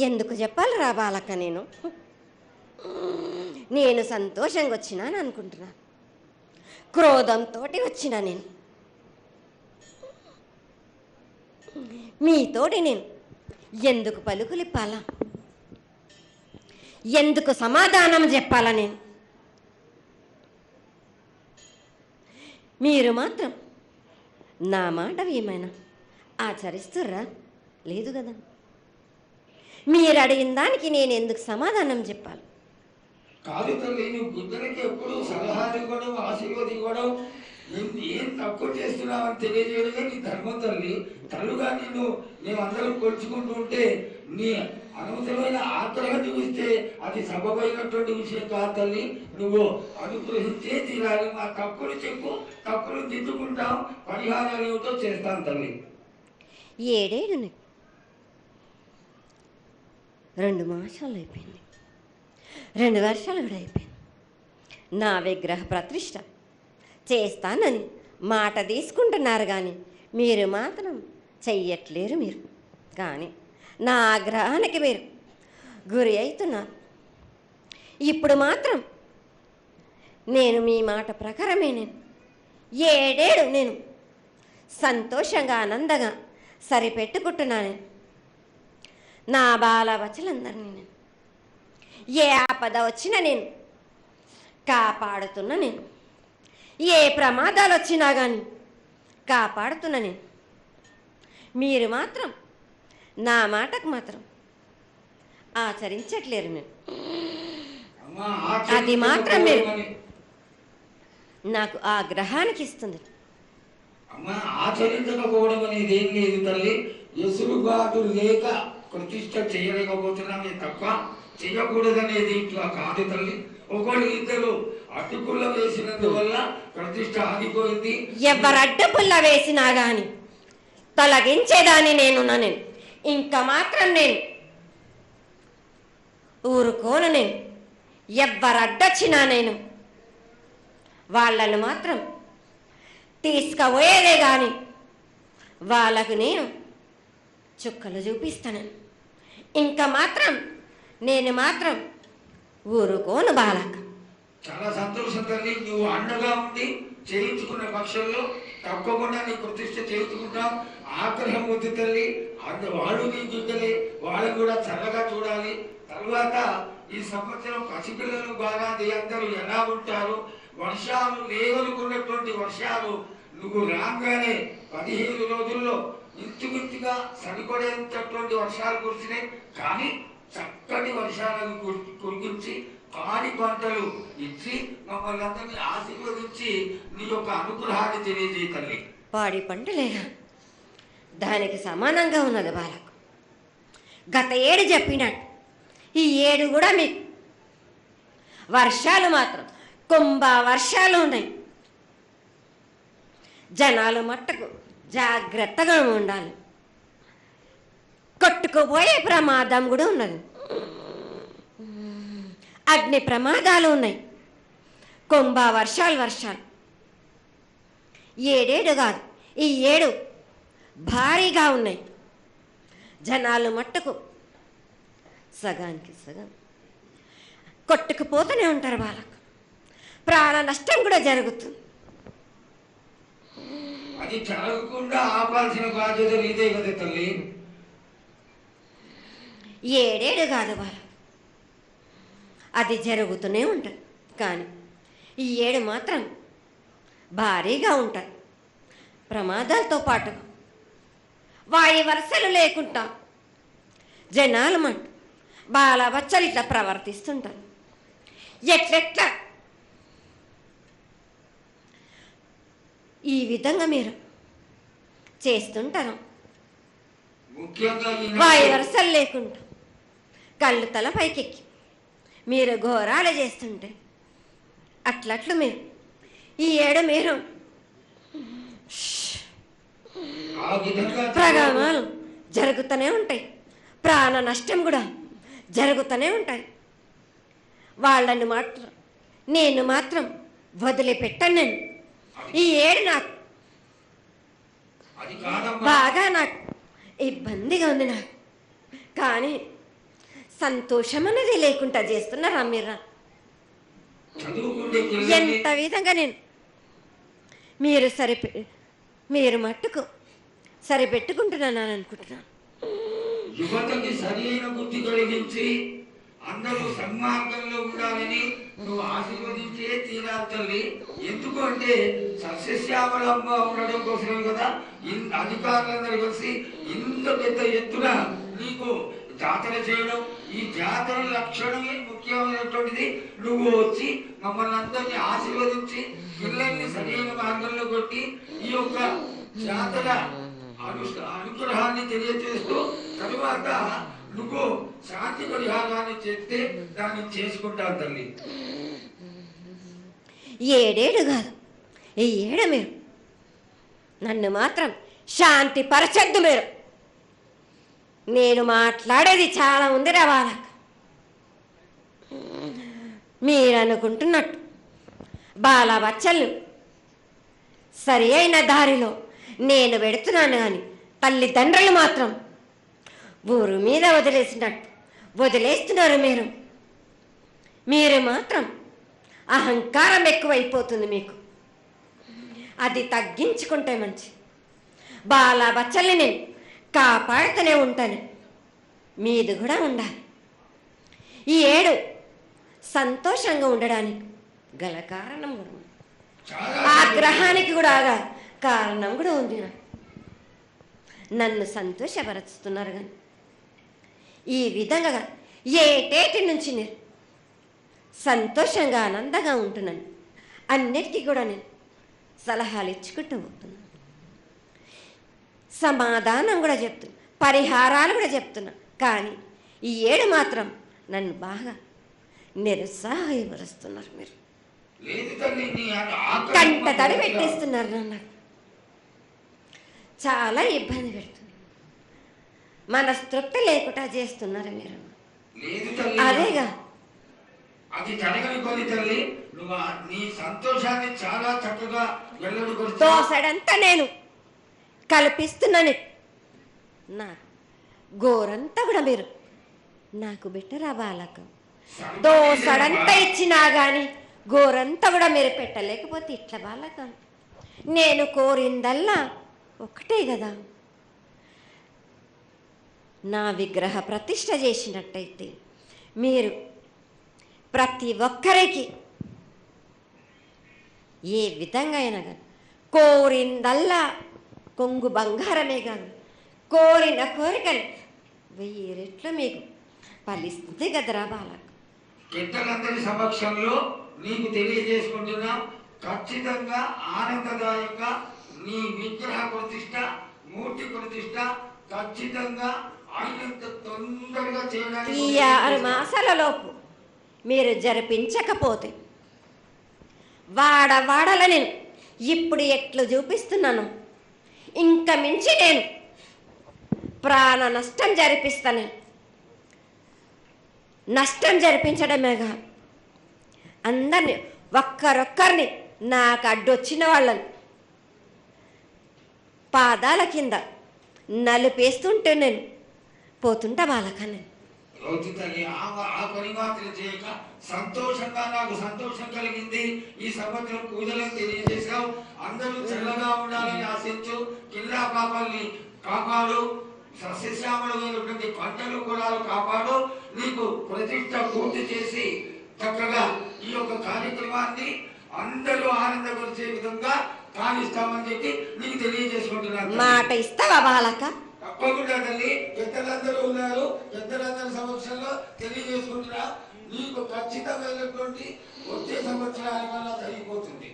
ఎందుకు చెప్పాలిరా బాలక్క? నేను సంతోషంగా వచ్చినాను అనుకుంటున్నా, క్రోధంతో వచ్చినా నేను. మీతోటి నేను ఎందుకు పలుకులిప్పాలా, ఎందుకు సమాధానం చెప్పాలా? మీరు మాత్రం నా మాట ఏమైనా ఆచరిస్తుర్రా? లేదు కదా. మీరు అడిగిన దానికి నేను ఎందుకు సమాధానం చెప్పాలి? కాదు తల్లి, నువ్వు బుద్ధునికి ఎప్పుడు సలహాలు ఇవ్వడం, ఆశీర్వాదం ఇవ్వడం, ఏం తక్కువ చేస్తున్నావని తెలియజేయడమే నీ ధర్మం తల్లి. తల్లుగా మేమందరం కొలుచుకుంటూ ఉంటే నీ అనవసరమైన ఆగ్రహం చూపిస్తే అది సబబైనటువంటి విషయం కాదు తల్లి. నువ్వు అనుగ్రహించే తీరాలి. మా తప్పులు చెప్పు, తప్పులు దిద్దుకుంటాం, పరిహారాలు ఏమిటో చేస్తాం తల్లి. 7 ఏళ్ళు 2 మాసాలు అయిపోయింది, 2 వర్షాలు కూడా అయిపోయింది. నా విగ్రహ ప్రతిష్ఠ చేస్తానని మాట తీసుకుంటున్నారు కానీ మీరు మాత్రం చెయ్యట్లేరు. మీరు కానీ నా ఆగ్రహానికి మీరు గురి అవుతున్నారు. ఇప్పుడు మాత్రం నేను మీ మాట ప్రకారమే 7 ఏళ్ళు నేను సంతోషంగా ఆనందంగా సరిపెట్టుకుంటున్నాను. నా బాల బచ్చలందరినీ నేను ఏ ఆపద వచ్చినా నేను కాపాడుతున్నా. నేను ఏ ప్రమాదాలు వచ్చినా కానీ కాపాడుతున్నా. నేను మీరు మాత్రం నా మాటకు మాత్రం ఆచరించట్లేరు. నేను అది మాత్రం మీరు నాకు ఆ గ్రహానికి ఇస్తుంది. ఆచరించకపోవడం అనేది ఏం లేదు తల్లి. ఎసురుబాటు లేక ప్రతిష్ట చేయలేకపోతున్నామే తప్ప చేయకూడదనేది ఇట్లా కాదు తల్లి. ఒకళ్ళు ఇద్దరు అడ్డుపుల్ల వేసినందువల్ల ప్రతిష్ట ఆగిపోయింది. ఎవరు అడ్డుపుల్ల వేసినా గాని తొలగించేదాన్ని నేను. ఇంకా మాత్రం నేను ఊరుకోను. నేను ఎవరు అడ్డొచ్చినా నేను వాళ్ళను మాత్రం తీసుకుపోయేదే కానీ వాళ్ళకు నేను చుక్కలు చూపిస్తాను. ఇంకా మాత్రం నేను మాత్రం ఊరుకోను బాలక. చాలా సంతోషం తల్లి. నువ్వు అండగా ఉండి చేయించుకున్న పక్షంలో తప్పకుండా నీ ప్రతిష్ట చేయించుకుంటాం. ఆగ్రహం వద్దు తల్లి. వాళ్ళు నీ బిడ్డలే, వాళ్ళు కూడా చల్లగా చూడాలి. తర్వాత ఈ సంవత్సరం పసిపిల్లలు బాగా అందరూ ఎలా ఉంటారు? వర్షాలు లేవనుకున్నటువంటి వర్షాలు నువ్వు రాగానే 15 రోజుల్లో ఇంచుమించుగా సరిపడేటటువంటి వర్షాలు కురిసినాయి. కానీ చక్కటి వర్షాలను కురిపించి పాడి పంటలు ఇచ్చి మమ్మల్ని అందరినీ ఆశీర్వదించి నీ యొక్క అనుగ్రహాన్ని తెలియజేయ తల్లి. పాడి పంటలేగా దానికి సమానంగా ఉన్నది బాలకు. గత 7 చెప్పినట్టు ఈ 7 కూడా మీకు వర్షాలు మాత్రం కుంభ వర్షాలు ఉన్నాయి. జనాలు మట్టుకు జాగ్రత్తగా ఉండాలి. కొట్టుకుపోయే ప్రమాదం కూడా ఉన్నది. అగ్ని ప్రమాదాలు ఉన్నాయి. కుంభ వర్షాలు 7 కాదు, ఈ 7 భారీగా ఉన్నాయి. జనాలు మట్టుకు సగానికి సగం కొట్టుకుపోతూనే ఉంటారు. వాళ్ళకు ప్రాణ నష్టం కూడా జరుగుతుంది. అది జరగకుండా ఆపాల్సిన బాధ్యత నీదే కదా తల్లి. 7 కాదు వాళ్ళు, అది జరుగుతూనే ఉంటుంది. కానీ ఈ 7 మాత్రం భారీగా ఉంటాయి. ప్రమాదాలతో పాటు వాయు వరుసలు లేకుండా జనాలు మట్టు బాలబచ్చలు ఇట్లా ప్రవర్తిస్తుంటారు. ఎట్లెట్లా ఈ విధంగా మీరు చేస్తుంటారు. వాయు వరుసలు లేకుండా కళ్ళు తల పైకెక్కి మీరు ఘోరాలు చేస్తుంటే అట్లట్లు మీరు ఈ 7 మీరు ప్రమాదాలు జరుగుతూనే ఉంటాయి. ప్రాణ నష్టం కూడా జరుగుతూనే ఉంటాయి. వాళ్ళని మాత్రం నేను మాత్రం వదిలిపెట్టను. నేను ఈ 7 నాకు బాగా నాకు ఇబ్బందిగా ఉంది. నాకు కానీ సంతోషం అనేది లేకుండా చేస్తున్నారా మీరు? చదువుకుంటే పిల్లల్ని ఎంత విధంగా నేను మీరు మట్టుకు సరిపెట్టుకుంటున్నాను అనుకుంటున్నాను. యువతకి సరైన బుద్ధి కలిగించి అందరూ సన్మార్గంలో ఉండాలని నువ్వు ఆశీర్వదించే తీరాలి తల్లి. ఎందుకు అంటే సస్యశ్యామలంగా ఉండడం కోసమే కదా అధికారులందరూ కలిసి ఇంత పెద్ద ఎత్తున నీకు జాతర చేయడం. ఈ జాతర లక్షణమే ముఖ్యమైనటువంటిది. నువ్వు వచ్చి మమ్మల్ని అందరినీ ఆశీర్వదించి పిల్లల్ని సరైన మార్గంలో కొట్టి ఈ యొక్క జాతర అనుగ్రహాన్ని తెలియజేస్తూ తరువాత నువ్వు శాంతి పరిహారాన్ని చేస్తే దాన్ని చేసుకుంటాను తల్లి. ఏడేడు కాదు, ఈ ఏడు మీరు నన్ను మాత్రం శాంతి పరచద్దు. నేను మాట్లాడేది చాలా ఉంది వాళ్ళకు. మీరు అనుకుంటున్నట్టు బాలబచ్చలు సరి అయిన దారిలో నేను పెడుతున్నాను కానీ తల్లిదండ్రులు మాత్రం ఊరు మీద వదిలేస్తున్నారు. మీరు మాత్రం అహంకారం ఎక్కువైపోతుంది మీకు. అది తగ్గించుకుంటే మంచి. బాలబచ్చల్ని నేను కాపాడుతూనే ఉంటాను. మీది కూడా ఉండాలి. ఈ ఏడు సంతోషంగా ఉండడానికి గల కారణం కూడా ఉంది. ఆ గ్రహానికి కూడా కారణం కూడా ఉంది. నన్ను సంతోషపరుస్తున్నారు కానీ ఈ విధంగా ఏటేటి నుంచి నేను సంతోషంగా ఆనందంగా ఉంటున్నాను. అన్నిటికీ కూడా నేను సలహాలు ఇచ్చుకుంటూ ఉంటున్నాను. సమాధానం కూడా చెప్తున్నా, పరిహారాలు కూడా చెప్తున్నా. కానీ ఈ ఏడు మాత్రం నన్ను బాగా నిరుత్సాహపరుస్తున్నారు. మీరు కంట తడి పెట్టేస్తున్నారు. నన్ను చాలా ఇబ్బంది పెడుతుంది. మనస్తృప్తి లేకుండా చేస్తున్నారు మీరు. అదేగా అది జరగని కొని తల్లి. నువ్వు నీ సంతోషాన్ని చాలా చక్కగా దోసడంతా నేను కల్పిస్తున్నాను. నా గోరంతా కూడా మీరు నాకు బెట్టరా బాలక. దోసడంతా ఇచ్చినా కానీ గోరంతా కూడా మీరు పెట్టలేకపోతే ఇట్లా బాలక. నేను కోరిందల్లా ఒకటే కదా, నా విగ్రహ ప్రతిష్ఠ చేసినట్టయితే మీరు ప్రతి ఒక్కరికి ఏ విధంగా అయినా కానీ కోరిందల్లా కొంగు బంగారమే కాదు, కోరిన కోరికలు 1000 రెట్లు మీకు ఫలిస్తుంది కదరా బాలక. పెద్దలందరి సమక్షంలో నీకు తెలియజేసుకుంటున్నాం. ఖచ్చితంగా ఆనందదాయంగా నీ విగ్రహ ప్రతిష్ట, మూర్తి ప్రతిష్ట ఖచ్చితంగా అయినంత తొందరగా చేయడానికి ఈ 6 మాసాల లోపు మీరు జరిపించకపోతే వాడవాడల నేను ఇప్పుడు ఎట్లు చూపిస్తున్నాను ఇంకా మించి నేను ప్రాణ నష్టం జరిపిస్తాను. నష్టం జరిపించడమేగా అందరినీ ఒక్కరొక్కరిని నాకు అడ్డొచ్చిన వాళ్ళని పాదాల కింద నలిపేస్తుంటే నేను పోతుంటా బాలకని. ఆ పని మాత్రం చేయక సంతోషంగా నాకు సంతోషం కలిగింది. ఈ సంవత్సరం పూజలను తెలియజేశావు. అందరూ చల్లగా ఉండాలని ఆశించు. కిల్లా పాపాలని కాపాడు. సస్యశ్యామలమైనటువంటి పంటలు కులాలు కాపాడు. నీకు ప్రతిష్ట పూర్తి చేసి చక్కగా ఈ యొక్క కార్యక్రమాన్ని అందరూ ఆనందపరిచే విధంగా కానిస్తామని చెప్పి నీకు తెలియజేసుకుంటున్నాను. మాట ఇస్తావా బాలక? తప్పకుండా తల్లి. పెద్దలందరూ ఉన్నారు. పెద్దలందరి సమక్షంలో తెలియజేసుకుంటున్నా. నీకు ఖచ్చితమైనటువంటి వచ్చే సంవత్సరాల వల్ల జరిగిపోతుంది.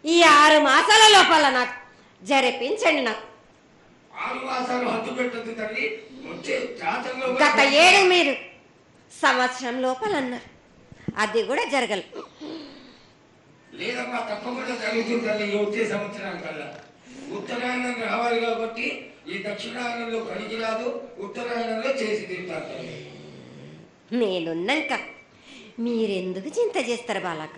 ఈ 6 మాసాల లోపల నాకు జరిపించండి. నాకు 6 మాసాలు హద్దు పెట్టదు తల్లి. వచ్చే జాతరలో గత ఏడు మీరు సంవత్సరం లోపల అన్నారు, అది కూడా జరగలేదు. లేదమ్మా, తప్పకుండా జరుగుతుంది తల్లి. వచ్చే సంవత్సరానికల్లా ఉత్తరాయణం రావాలి కాబట్టి ఈ దక్షిణాయనంలో పనికి రాదు. ఉత్తరాయణంలో చేసి తీరుతారు. నేనున్నాక మీరెందుకు చింత చేస్తారు బాలక?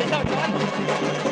చేసావు చాలు